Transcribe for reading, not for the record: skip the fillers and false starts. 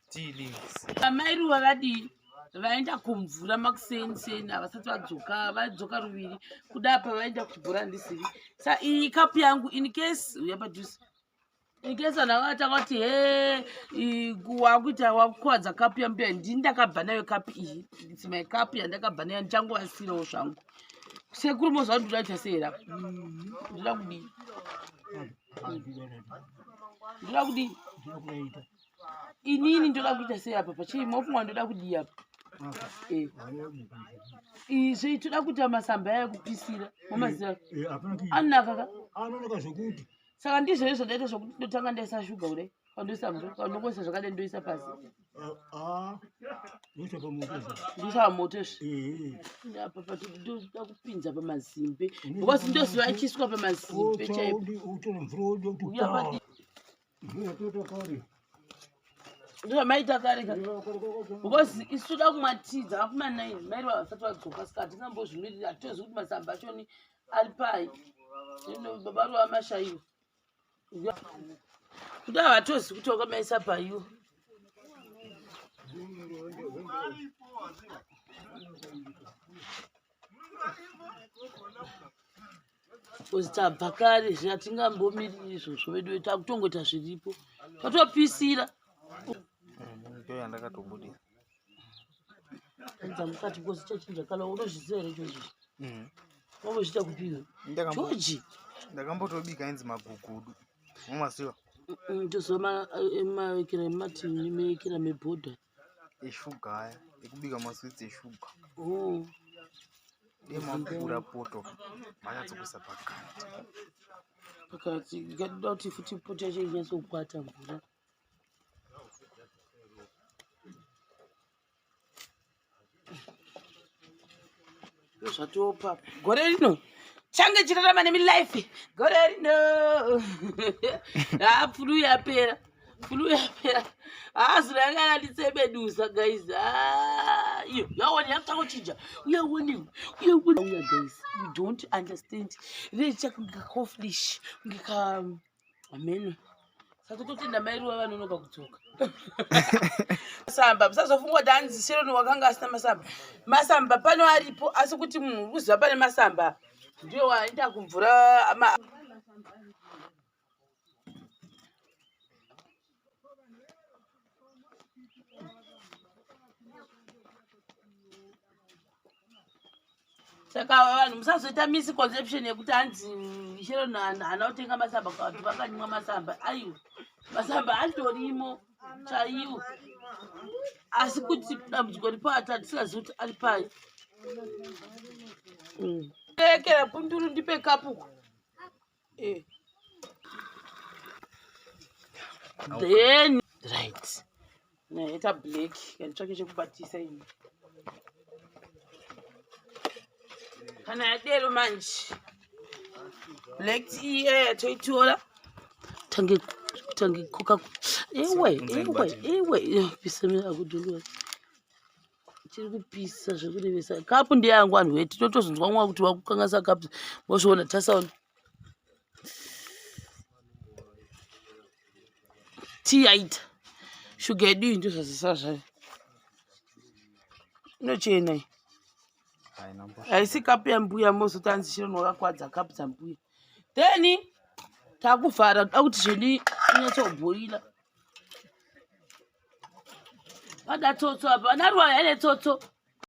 tea leaves. Mai Ruva vadii vaenda kumvura makuseni havasati vadzoka, vadzoka ruviri kudapa vaenda kuchibhora ndisivi. Sa iyi kapu yangu in case uya padhuze. In case vanhu vatanga kuti wakuita wakukwadza kapu yambuya ndini ndakabva nayo kapu iyi. It's my cup yandakabva nayo ndichangovasirawo zvangu. Sekuru mozva ndoda kuita sei apa? Ndoda kudii? Ndoda kudii? Inini ndoda kuita sei apa pachii mofungwa ndoda kudii apa? Izvi toda kuita masamba ekupisira mumaziva. Anaka ka? Anaka zvokuti. Saka ndizvo izvo ndaita zvokuti ndotanga ndaisa shuga kudai. Pandoisa mvura, pandongoisa zvakadai ndoisa pasi. Ndoisa pamoto. Ndoisa pamoto izvi. Apa ndoda kupinza pamazimbe. Because ndoziva ichiswa pamazimbe chaipo. Utora mvura Uyapadi. Mvura tota kare. Ndoda maita kare ka. Because isu toda kumwa tea dzakapfuma 9. Mai Ruva vasati vadzoka saka hatisambozvimirira. Hatitozivi kuti masamba achoni ari pai. Baba Ruva amashaiwa. Kuda hatozi kuti wakamaisa paiwo. Tabva kare zvatingambomiriri izvozvo vedu takutongoita zviripo. Tatopisira. Ndio yandakatobudira. Anza mukati because chachinja kala unozviziva here izvozvo. Wambochita kupiwa. George. Ndakambotobika inzi magugudu. Mumaziva. Ndozoma emakira matini mekira mebhodha. Eshuga aya. Ekubika maswitsi eshuga. Emapura poto. Manyatsokuisa pakati. Pakati ngatoda kuti futi poto yacho inyatsokwata mvura. Zvatopa. Gore rino change chirarama nemi life. Gore rino. Fulu yapera. Fulu yapera. Zura yanga nditsebedusa guys. Iyo yawoni yakutanga kuchinja. Uyawoni guys. You don't understand. Recha ngakoflish. Ngika amen. Satotenda Mai Ruva vanonoka kudzoka. Masamba musazofungwa kuti hanzi Sheroni wakanga asina masamba. Masamba pano aripo asi kuti munhu uziva pane masamba. Ndiyo waenda kumvura saka vanhu musazoita misconception yekuti hanzi Sheroni haana kutenga masamba kuti vakanyimwa masamba. Aiwa. Masamba andorimo chaiwo. Asi kuti dambudziko ripo hatisingazivi kuti ari pai. Ekera punduru ndipe kapu. Then right. Naita black yanitsvake chekubatisa ini. Kana yadero manje. Black tea toitora. Tangi koka. Ewe. Pisa akudulwa. Chiri kupisa zvekurevesa. Kapu ndeyangu anhu wetu. Totozonzwa mwa kuti wakukangasa kapu. Mozviona tasaona. Tea aita. Sugar yedu ndo zvazisa zvari. Inochena iyi. Haisi kapu yambuya mozoti hanzi Sheroni wakakwadza kapu dzambuya. Then takuvhara kuda kuti zveni inyatsobhoila. Vada tsotso apa. Vana Ruva yane tsotso.